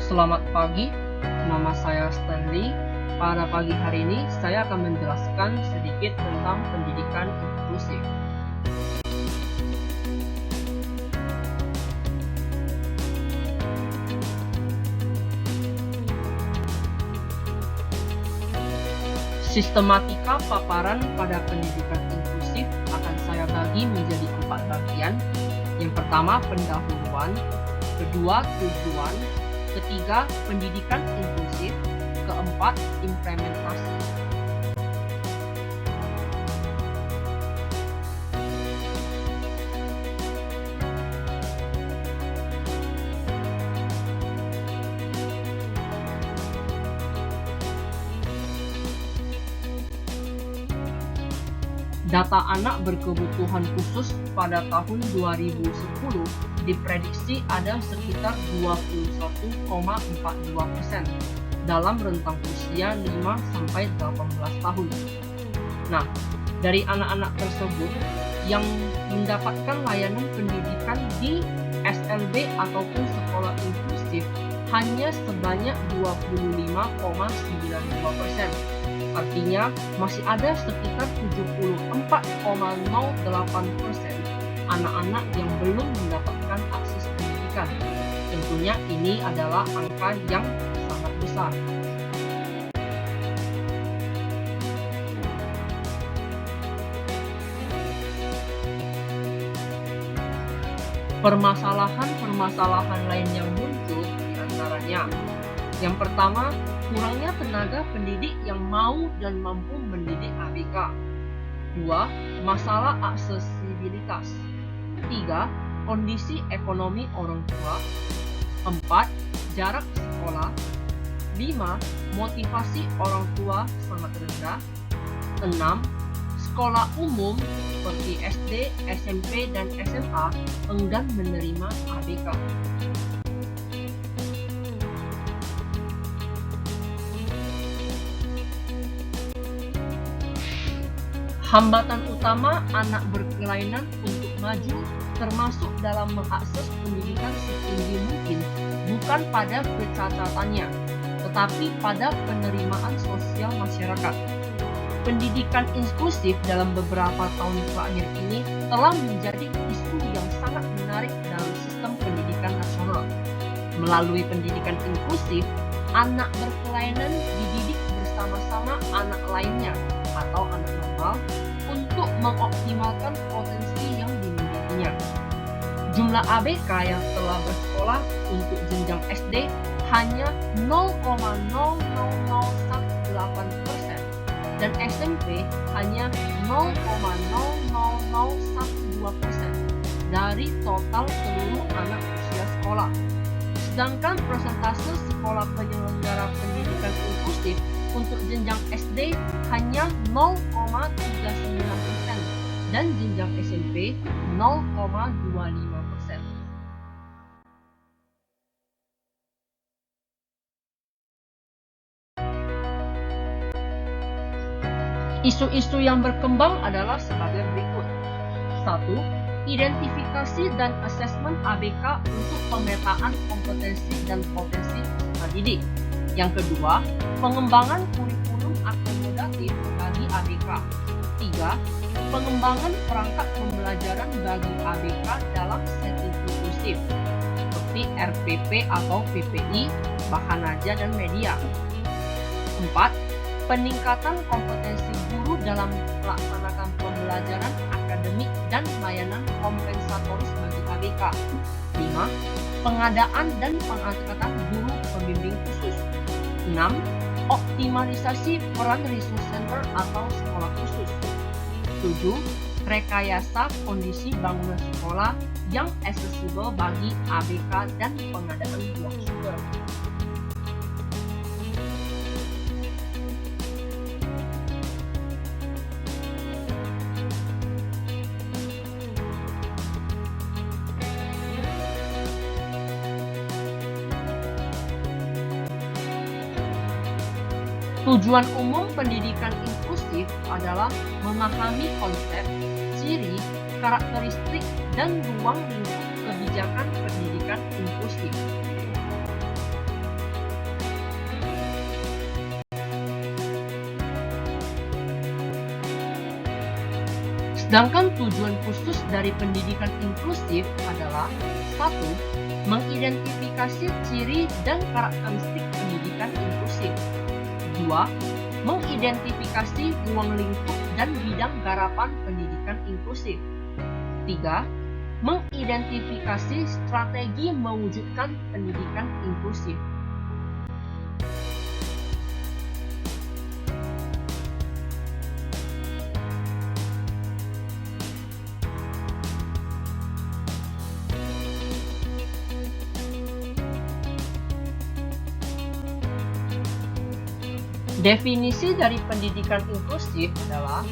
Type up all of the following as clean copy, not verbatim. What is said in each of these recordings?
Selamat pagi, nama saya Stanley. Pada pagi hari ini, saya akan menjelaskan sedikit tentang pendidikan inklusif. Sistematika paparan pada pendidikan inklusif akan saya bagi menjadi 4 bagian. Yang pertama, pendahuluan. Kedua, tujuan. Ketiga, pendidikan inklusif. Keempat, implementasi. Data anak berkebutuhan khusus pada tahun 2010 diprediksi ada sekitar 21,42% dalam rentang usia 5-18 tahun. Nah, dari anak-anak tersebut yang mendapatkan layanan pendidikan di SLB ataupun sekolah inklusif hanya sebanyak 25,92%. Artinya, masih ada sekitar 74,08% anak-anak yang belum mendapatkan akses pendidikan. Tentunya ini adalah angka yang sangat besar. Permasalahan lain yang muncul diantaranya, yang pertama, kurangnya tenaga pendidik yang mau dan mampu mendidik ABK. 2. Masalah aksesibilitas. 3. Kondisi ekonomi orang tua. 4. Jarak sekolah. 5. Motivasi orang tua sangat rendah. 6. Sekolah umum seperti SD, SMP, dan SMA enggan menerima ABK. Hambatan utama anak berkelainan untuk maju termasuk dalam mengakses pendidikan setinggi mungkin bukan pada pencatatannya, tetapi pada penerimaan sosial masyarakat. Pendidikan inklusif dalam beberapa tahun terakhir ini telah menjadi isu yang sangat menarik dalam sistem pendidikan nasional. Melalui pendidikan inklusif, anak berkelainan dididik bersama-sama anak lainnya atau anak normal untuk mengoptimalkan potensi yang dimilikinya. Jumlah ABK yang telah bersekolah untuk jenjang SD hanya 0,00018% dan SMP hanya 0,00012% dari total seluruh anak usia sekolah. Sedangkan persentase sekolah penyelenggara pendidikan inklusif untuk jenjang SD hanya 0,39% dan jenjang SMP 0,25%. Isu-isu yang berkembang adalah sebagai berikut. 1. Identifikasi dan asesmen ABK untuk pemetaan kompetensi dan potensi peserta didik. Yang kedua, pengembangan kurikulum akomodatif bagi ABK. 3. Pengembangan perangkat pembelajaran bagi ABK dalam setting inklusif, seperti RPP atau PPI, Bahanaja, dan media. 4. Peningkatan kompetensi guru dalam melaksanakan pembelajaran akademik dan layanan kompensatoris bagi ABK. 5. Pengadaan dan pengangkatan guru pembimbing khusus. 6. Optimalisasi peran resource center atau sekolah khusus. 7. Rekayasa kondisi bangunan sekolah yang aksesibel bagi ABK dan pengadaan ruang sumber. Tujuan umum pendidikan inklusif adalah memahami konsep, ciri, karakteristik, dan ruang lingkup kebijakan pendidikan inklusif. Sedangkan tujuan khusus dari pendidikan inklusif adalah 1. Mengidentifikasi ciri dan karakteristik pendidikan inklusif. 2. Mengidentifikasi ruang lingkup dan bidang garapan pendidikan inklusif. 3. Mengidentifikasi strategi mewujudkan pendidikan inklusif. Definisi dari pendidikan inklusif adalah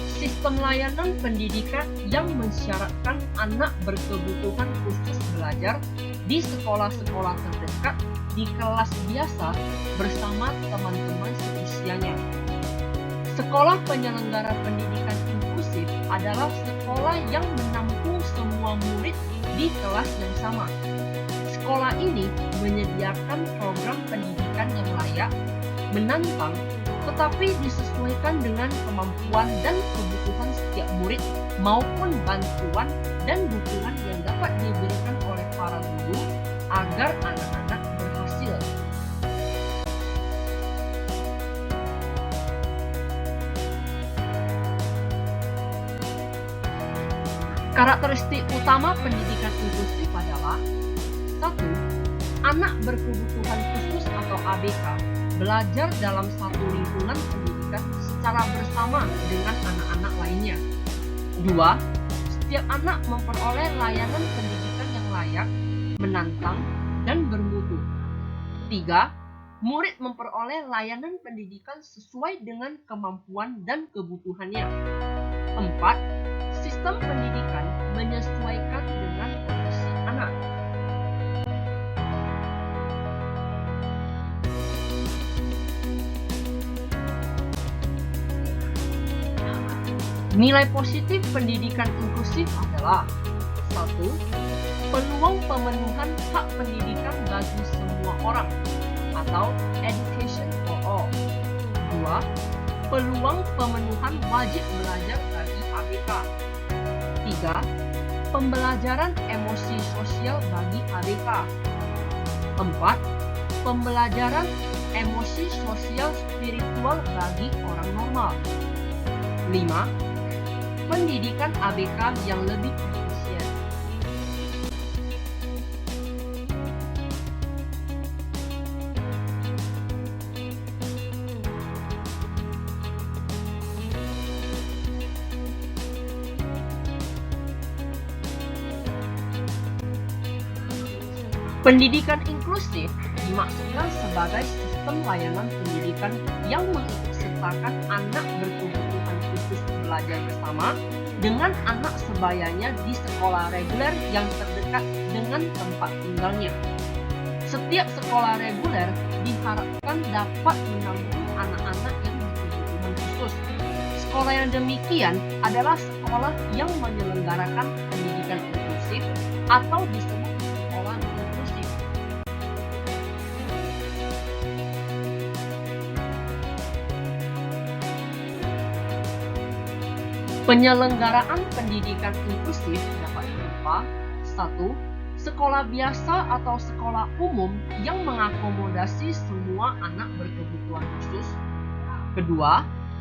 sistem layanan pendidikan yang mensyaratkan anak berkebutuhan khusus belajar di sekolah-sekolah terdekat di kelas biasa bersama teman-teman seusianya. Sekolah penyelenggara pendidikan inklusif adalah sekolah yang menampung semua murid di kelas yang sama. Sekolah ini menyediakan program pendidikan yang layak, menantang, tetapi disesuaikan dengan kemampuan dan kebutuhan setiap murid maupun bantuan dan dukungan yang dapat diberikan oleh para guru agar anak-anak berhasil. Karakteristik utama pendidikan inklusif adalah 1. Anak berkebutuhan khusus atau ABK belajar dalam satu lingkungan pendidikan secara bersama dengan anak-anak lainnya. 2. Setiap anak memperoleh layanan pendidikan yang layak, menantang, dan bermutu. 3. Murid memperoleh layanan pendidikan sesuai dengan kemampuan dan kebutuhannya. 4. Sistem pendidikan menyesuaikan dengan kondisi anak. Nilai positif pendidikan inklusif adalah 1. Peluang pemenuhan hak pendidikan bagi semua orang atau education for all. 2. Peluang pemenuhan wajib belajar bagi ABK. 3. Pembelajaran emosi sosial bagi ABK. 4. Pembelajaran emosi sosial spiritual bagi orang normal. 5. Pendidikan ABK yang lebih efisien. Pendidikan inklusif dimaksudkan sebagai sistem layanan pendidikan yang mengikutsertakan anak berkebutuhan khusus belajar bersama dengan anak sebayanya di sekolah reguler yang terdekat dengan tempat tinggalnya. Setiap sekolah reguler diharapkan dapat menampung anak-anak yang berkebutuhan khusus. Sekolah yang demikian adalah sekolah yang menyelenggarakan pendidikan inklusif atau disebut sekolah inklusif. Penyelenggaraan pendidikan inklusif dapat berupa 1. Sekolah biasa atau sekolah umum yang mengakomodasi semua anak berkebutuhan khusus. 2.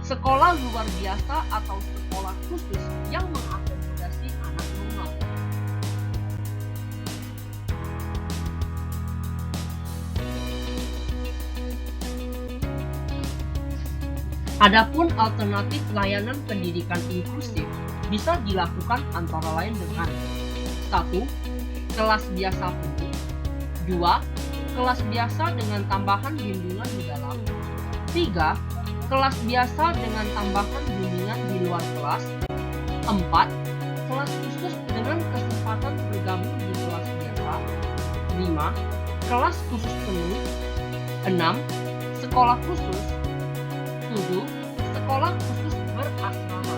Sekolah luar biasa atau sekolah khusus yang mengakomodasi anak normal. Adapun alternatif layanan pendidikan inklusif bisa dilakukan antara lain dengan 1. Kelas biasa penuh. 2. Kelas biasa dengan tambahan bimbingan di dalam. 3. Kelas biasa dengan tambahan bimbingan di luar kelas. 4. Kelas khusus dengan kesempatan bergabung di kelas biasa. 5. Kelas khusus penuh. 6. Sekolah khusus. 7. Sekolah khusus berasrama.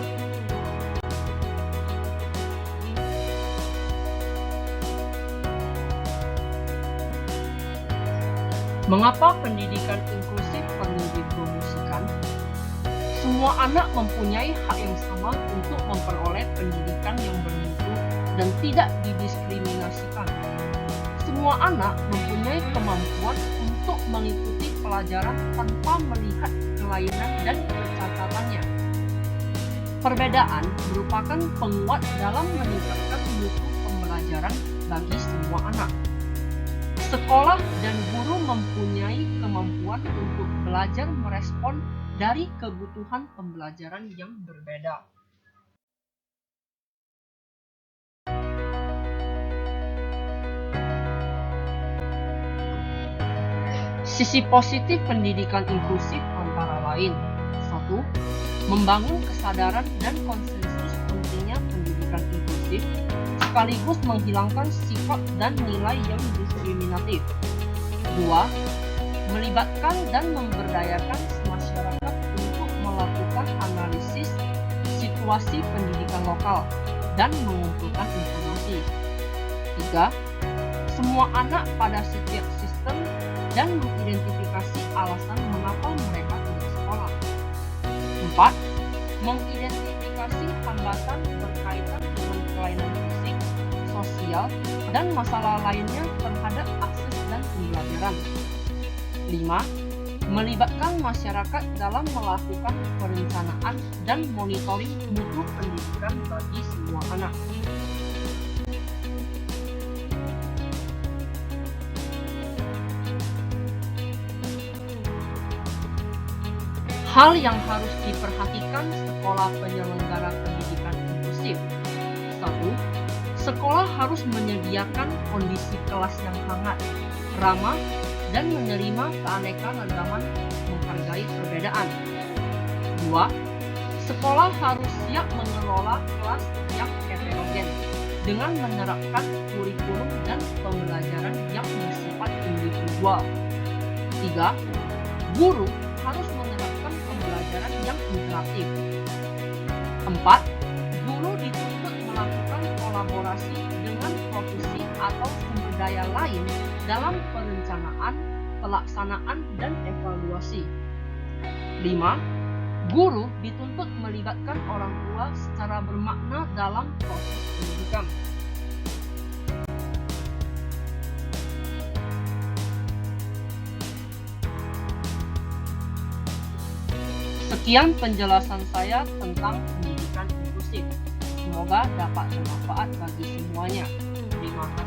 Mengapa pendidikan inklusif perlu dipromosikan? Semua anak mempunyai hak yang sama untuk memperoleh dan tidak didiskriminasikan. Semua anak mempunyai kemampuan untuk mengikuti pelajaran tanpa melihat kelainan dan kecakapannya. Perbedaan merupakan penguat dalam meningkatkan mutu pembelajaran bagi semua anak. Sekolah dan guru mempunyai kemampuan untuk belajar merespon dari kebutuhan pembelajaran yang berbeda. Sisi positif pendidikan inklusif antara lain: 1. Membangun kesadaran dan konsensus pentingnya pendidikan inklusif, sekaligus menghilangkan sifat dan nilai yang diskriminatif. 2. Melibatkan dan memberdayakan masyarakat untuk melakukan analisis situasi pendidikan lokal dan mengumpulkan informasi. 3. Semua anak pada setiap sistem dan mengidentifikasi alasan mengapa mereka tidak sekolah. 4. Mengidentifikasi hambatan berkaitan dengan kelainan fisik, sosial, dan masalah lainnya terhadap akses dan pembelajaran. 5. Melibatkan masyarakat dalam melakukan perencanaan dan monitoring mutu pendidikan bagi semua anak. Hal yang harus diperhatikan sekolah penyelenggara pendidikan inklusif. 1. Sekolah harus menyediakan kondisi kelas yang hangat, ramah, dan menerima keanekaragaman menghargai perbedaan. 2. Sekolah harus siap mengelola kelas yang heterogen dengan menerapkan kurikulum dan pembelajaran yang bersifat individual. 3. Guru harus menerapkan pembelajaran yang interaktif. 4. Guru dituntut melakukan kolaborasi dengan profesi atau sumber daya lain dalam perencanaan, pelaksanaan, dan evaluasi. 5. Guru dituntut melibatkan orang tua secara bermakna dalam proses pendidikan. Sekian penjelasan saya tentang pendidikan inklusif. Semoga dapat bermanfaat bagi semuanya. Terima kasih.